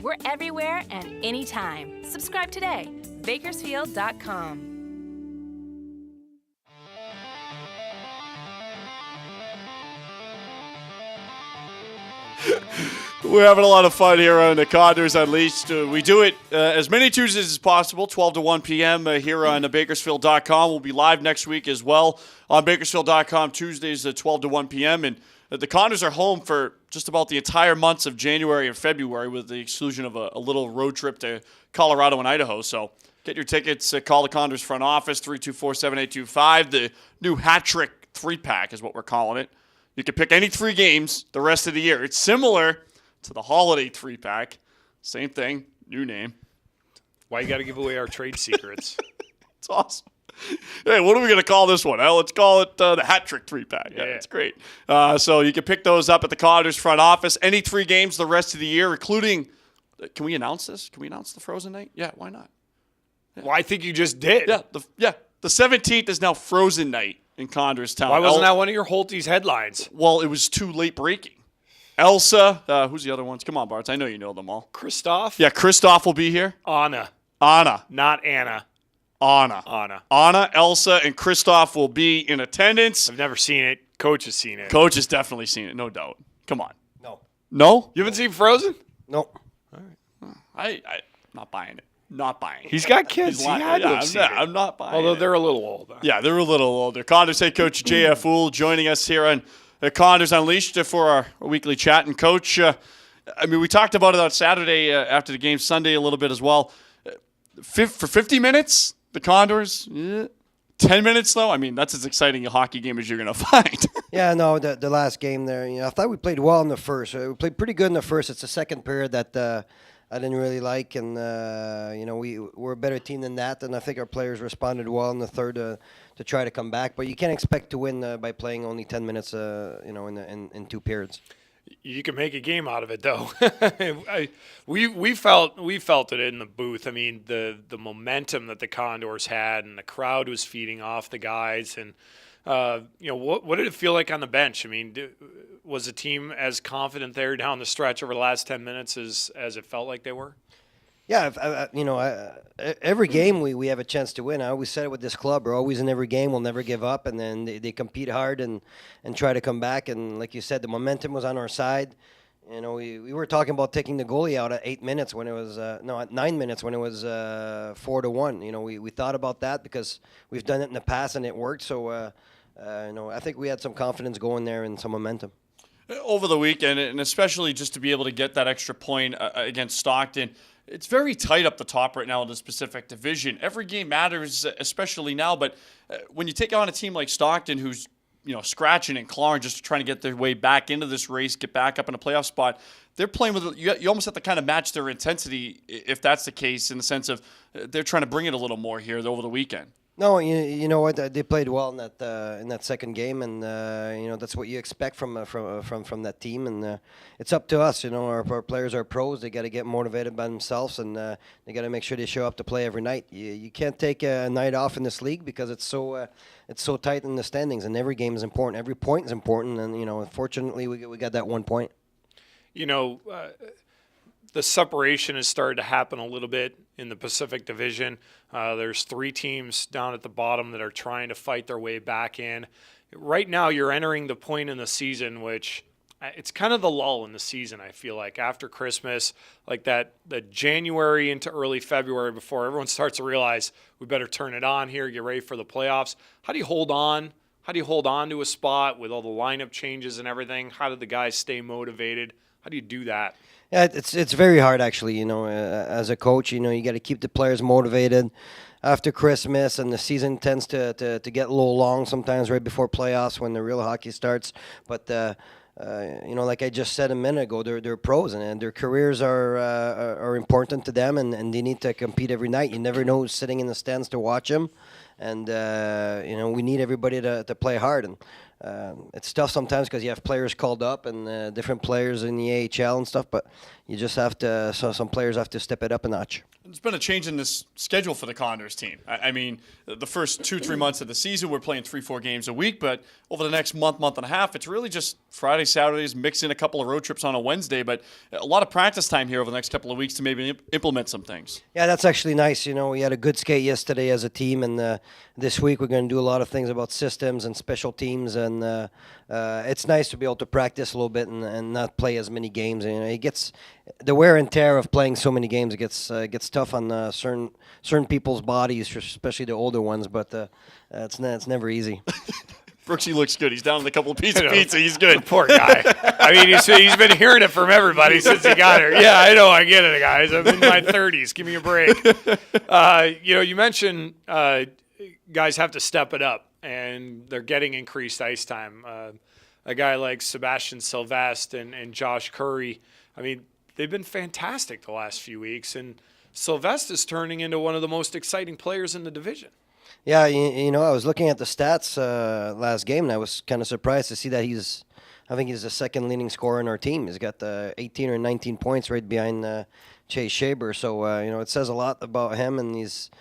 We're everywhere and anytime. Subscribe today. Bakersfield.com. We're having a lot of fun here on the Condors Unleashed. We do it as many Tuesdays as possible, 12 to 1 p.m. Here on Bakersfield.com. We'll be live next week as well on Bakersfield.com Tuesdays at 12 to 1 p.m. And the Condors are home for just about the entire months of January and February with the exclusion of a little road trip to Colorado and Idaho. So get your tickets. Call the Condors front office, 324-7825. The new hat-trick 3-pack is what we're calling it. You can pick any 3 games the rest of the year. It's similar to the holiday 3-pack. Same thing, new name. Why you got to give away our trade secrets? It's awesome. Hey, what are we going to call this one? Well, let's call it the hat trick 3-pack. Yeah, it's great. So you can pick those up at the Condors front office. Any 3 games the rest of the year, including, can we announce this? Can we announce the Frozen Night? Yeah, why not? Yeah. Well, I think you just did. Yeah, the 17th is now Frozen Night in Condors Town. Why wasn't that one of your Holtby's headlines? Well, it was too late breaking. Elsa, who's the other ones? Come on, Bartz. I know you know them all. Christoph? Yeah, Christoph will be here. Anna. Not Anna. Anna, Elsa, and Christoph will be in attendance. I've never seen it. Coach has seen it. Coach has definitely seen it, no doubt. Come on. No? You haven't seen Frozen? No. All right. I'm not buying it. Not buying it. He's got kids. I'm not buying it. Although they're a little older. Yeah, they're a little older. Condors head coach J.F. Houle joining us here on the Condors Unleashed for our weekly chat. And Coach, we talked about it on Saturday after the game, Sunday a little bit as well. For 50 minutes, the Condors, 10 minutes though, that's as exciting a hockey game as you're going to find. Yeah, no, the last game there, I thought we played well in the first. We played pretty good in the first. It's the second period that I didn't really like, and we're a better team than that, and I think our players responded well in the third to try to come back. But you can't expect to win by playing only 10 minutes, in 2 periods. You can make a game out of it, though. We felt it in the booth. The momentum that the Condors had, and the crowd was feeding off the guys. And what did it feel like on the bench? Was the team as confident there down the stretch over the last 10 minutes as it felt like they were? Yeah, every game we have a chance to win. I always said it with this club. We're always in every game. We'll never give up, and then they compete hard and try to come back. And like you said, the momentum was on our side. We were talking about taking the goalie out at 8 minutes when it was at 9 minutes when it was 4-1. We thought about that because we've done it in the past and it worked. So I think we had some confidence going there and some momentum over the weekend, and especially just to be able to get that extra point against Stockton. It's very tight up the top right now in the Pacific Division. Every game matters, especially now. But when you take on a team like Stockton, who's scratching and clawing just trying to get their way back into this race, get back up in a playoff spot, they're playing with you almost have to kind of match their intensity if that's the case, in the sense of they're trying to bring it a little more here over the weekend. No, you know what? They played well in that second game, and that's what you expect from that team. And it's up to us. Our players are pros. They got to get motivated by themselves, and they got to make sure they show up to play every night. You can't take a night off in this league because it's so tight in the standings, and every game is important. Every point is important, and fortunately we got that 1 point. The separation has started to happen a little bit in the Pacific Division. There's 3 teams down at the bottom that are trying to fight their way back in. Right now, you're entering the point in the season which it's kind of the lull in the season, I feel like, after Christmas, like the January into early February before everyone starts to realize we better turn it on here, get ready for the playoffs. How do you hold on? How do you hold on to a spot with all the lineup changes and everything? How do the guys stay motivated? How do you do that? Yeah, it's very hard actually. As a coach, you got to keep the players motivated after Christmas, and the season tends to get a little long sometimes right before playoffs when the real hockey starts. But like I just said a minute ago, they're pros, and their careers are important to them, and they need to compete every night. You never know who's sitting in the stands to watch them. and we need everybody to play hard. And it's tough sometimes because you have players called up and different players in the AHL and stuff, but you just have to. So some players have to step it up a notch. There's been a change in this schedule for the Condors team. I mean, the first 2-3 months of the season, we're playing 3-4 games a week, but over the next month and a half, it's really just Friday, Saturdays, mix in a couple of road trips on a Wednesday, but a lot of practice time here over the next couple of weeks to maybe implement some things. Yeah, that's actually nice. We had a good skate yesterday as a team, and this week we're going to do a lot of things about systems and special teams, and it's nice to be able to practice a little bit and not play as many games. It gets the wear and tear of playing so many games. It gets tough on certain people's bodies, especially the older ones. But it's never easy. Brooksy looks good. He's down with a couple of pieces of pizza. He's good. Poor guy. I mean, he's been hearing it from everybody since he got here. Yeah, I know. I get it, guys. I'm in my 30s. Give me a break. You mentioned guys have to step it up, and they're getting increased ice time. A guy like Sebastian Sylvestre and Josh Curry, I mean, they've been fantastic the last few weeks, and Sylvestre is turning into one of the most exciting players in the division. Yeah, I was looking at the stats last game, and I was kind of surprised to see that I think he's the second leading scorer in our team. He's got 18 or 19 points right behind Chase Shaber. So, it says a lot about him, and he's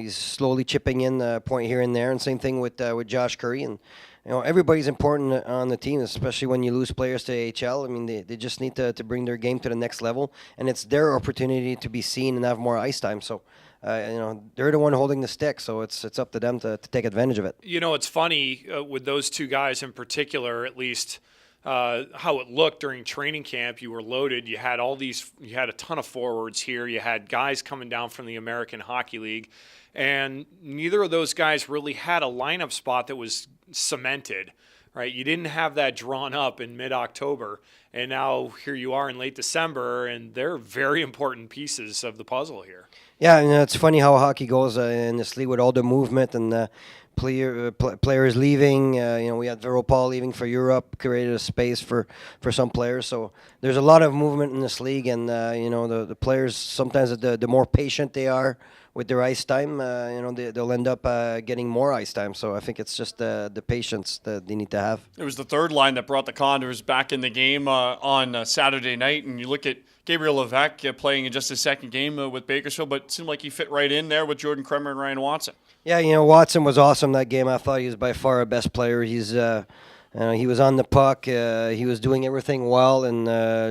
slowly chipping in a point here and there. And same thing with Josh Curry. And, everybody's important on the team, especially when you lose players to AHL. I mean, they just need to bring their game to the next level, and it's their opportunity to be seen and have more ice time. So, they're the one holding the stick, so it's up to them to take advantage of it. It's funny with those two guys in particular, at least how it looked during training camp. You were loaded. You had you had a ton of forwards here. You had guys coming down from the American Hockey League, and neither of those guys really had a lineup spot that was cemented, right? You didn't have that drawn up in mid-October, and now here you are in late December, and they're very important pieces of the puzzle here. Yeah, it's funny how hockey goes in this league with all the movement and players leaving. We had Veropal leaving for Europe, created a space for some players. So there's a lot of movement in this league, and the players, sometimes the more patient they are with their ice time, they'll end up getting more ice time. So I think it's just the patience that they need to have. It was the third line that brought the Condors back in the game on Saturday night, and you look at Gabriel Levesque playing in just his second game with Bakersfield, but it seemed like he fit right in there with Jordan Kremer and Ryan Watson. Yeah, Watson was awesome that game. I thought he was by far our best player. He was on the puck. He was doing everything well, and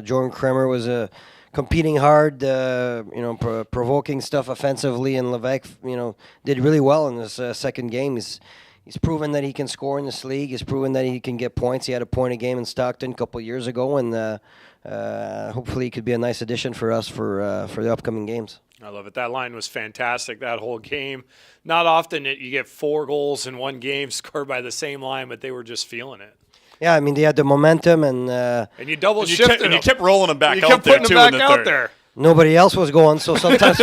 Jordan Kremer was competing hard, provoking stuff offensively, and Levesque, did really well in his second game. He's proven that he can score in this league. He's proven that he can get points. He had a point a game in Stockton a couple of years ago, and hopefully he could be a nice addition for us for the upcoming games. I love it. That line was fantastic, that whole game. Not often you get 4 goals in one game scored by the same line, but they were just feeling it. Yeah, I mean, they had the momentum, and you double shifted them. And you kept rolling them back you out there, too, putting them back in the out third. there. Nobody else was going, so sometimes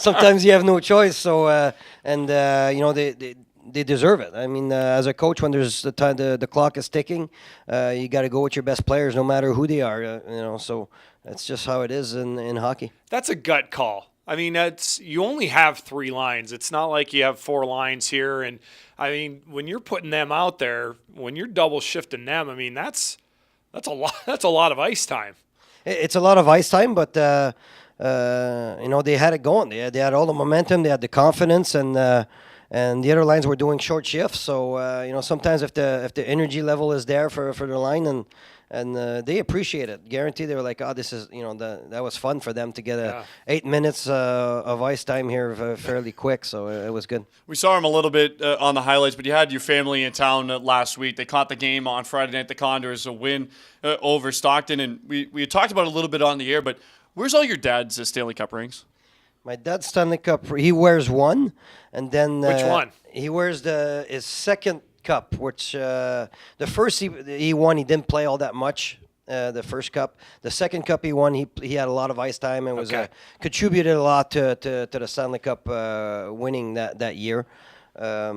sometimes you have no choice. So they deserve it. I mean, as a coach, when there's the time, the clock is ticking, you got to go with your best players, no matter who they are. So that's just how it is in hockey. That's a gut call. I mean, you only have 3 lines. It's not like you have 4 lines here. And I mean, when you're putting them out there, when you're double shifting them, I mean, that's a lot. That's a lot of ice time. It's a lot of ice time, but they had it going. They had all the momentum. They had the confidence, and the other lines were doing short shifts. So sometimes if the energy level is there for the line, and they appreciate it. Guaranteed, they were like, "Oh, this is that was fun for them to get 8 minutes of ice time here fairly quick." So it was good. We saw him a little bit on the highlights, but you had your family in town last week. They caught the game on Friday night. The Condors a win over Stockton, and we had talked about it a little bit on the air. But where's all your dad's Stanley Cup rings? My dad's Stanley Cup. He wears one, and then which one? He wears his second cup, which the first he won, he didn't play all that much. The first cup, the second cup he won, he had a lot of ice time and was contributed a lot to the Stanley Cup winning that year. I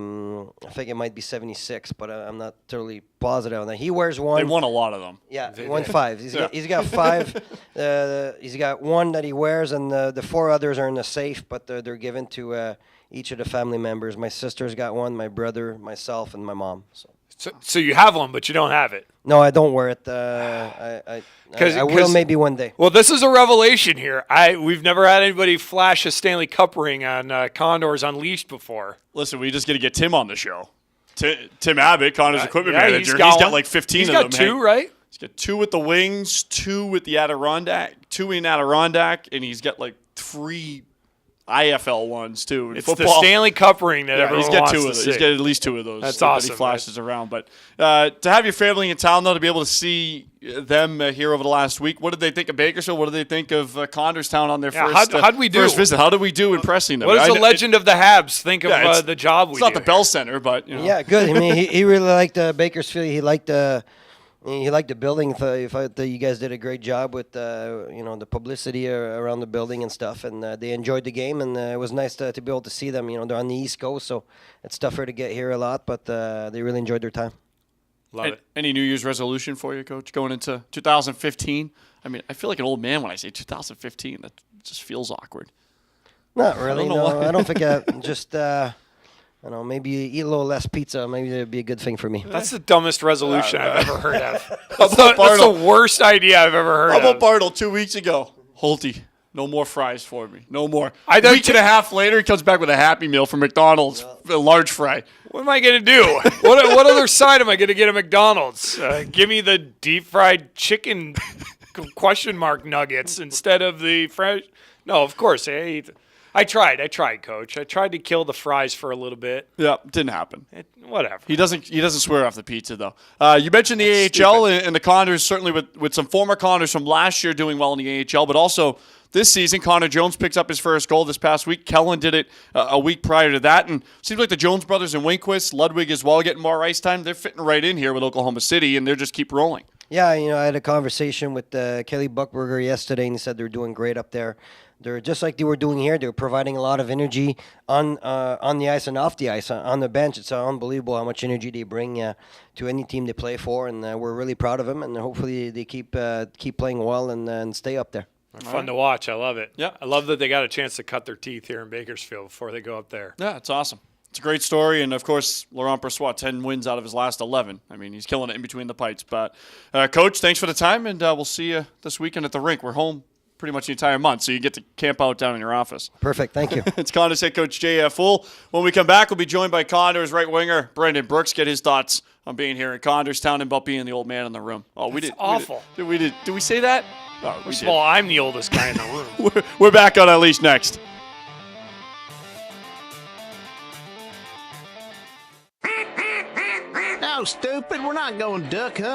think it might be 76, but I'm not totally positive on that. He wears one. They won a lot of them. Yeah, he won 5. He's got 5. He's got one that he wears, and the 4 others are in the safe, but they're given to each of the family members. My sister's got one, my brother, myself, and my mom. So you have one, but you don't have it. No, I don't wear it. I will maybe one day. Well, this is a revelation here. We've never had anybody flash a Stanley Cup ring on Condors Unleashed before. Listen, we just got to get Tim on the show. Tim Abbott, Condors equipment manager. He's got like 15 he's of them. He's got two, right? He's got 2 with the Wings, 2 with the Adirondack, 2 in Adirondack, and he's got like 3 IFL ones too. It's football. the Stanley Cup ring that everyone he's got wants 2 to of those. see. He's got at least 2 of those. That's that awesome. he flashes around. But to have your family in town, though, to be able to see them here over the last week, what did they think of Bakersfield? What did they think of Condors Town on their how'd we do? first visit? How did we do impressing them? What does the legend of the Habs think of the job we do? It's not the Bell Center, but Yeah, good. I mean, he really liked Bakersfield. He liked the building. He thought that you guys did a great job with the publicity around the building and stuff, and they enjoyed the game, and it was nice to be able to see them. They're on the East Coast, so it's tougher to get here a lot, but they really enjoyed their time. Love it. Any New Year's resolution for you, Coach, going into 2015? I mean, I feel like an old man when I say 2015. That just feels awkward. Not really. I don't know why. I don't think just. Maybe eat a little less pizza. Maybe that'd be a good thing for me. That's the dumbest resolution I've ever heard of. How about That's the worst idea I've ever heard How about of. Bartle 2 weeks ago? Holty, no more fries for me. No more. I A don't week and a half later, he comes back with a Happy Meal from McDonald's, a large fry. What am I going to do? What other side am I going to get at McDonald's? Give me the deep fried chicken question mark nuggets instead of the fresh. No, of course. I tried, Coach. I tried to kill the fries for a little bit. Yeah, didn't happen. Whatever. He doesn't swear off the pizza, though. You mentioned the AHL and the Condors, certainly with some former Condors from last year doing well in the AHL, but also this season, Connor Jones picks up his first goal this past week. Kellen did it a week prior to that, and seems like the Jones brothers and Winquist, Ludwig as well, getting more ice time. They're fitting right in here with Oklahoma City, and they're just keep rolling. Yeah, I had a conversation with Kelly Buckberger yesterday, and he said they're doing great up there. They're just like they were doing here. They're providing a lot of energy on the ice and off the ice. On the bench, it's unbelievable how much energy they bring to any team they play for, and we're really proud of them. And hopefully they keep playing well and stay up there. Fun to watch. I love it. Yeah. I love that they got a chance to cut their teeth here in Bakersfield before they go up there. Yeah, it's awesome. It's a great story, and of course, Laurent Brossoit, 10 wins out of his last 11. I mean, he's killing it in between the pipes. But, Coach, thanks for the time, and we'll see you this weekend at the rink. We're home pretty much the entire month, so you get to camp out down in your office. Perfect, thank you. It's Condors head coach J.F. Houle. When we come back, we'll be joined by Condors right winger Brendan Brooks. Get his thoughts on being here in Condors Town and about being the old man in the room. Oh, we did. Awful. Did we say that? Oh, First of all, I'm the oldest guy in the room. We're back on Unleashed next. No, stupid. We're not going duck hunting.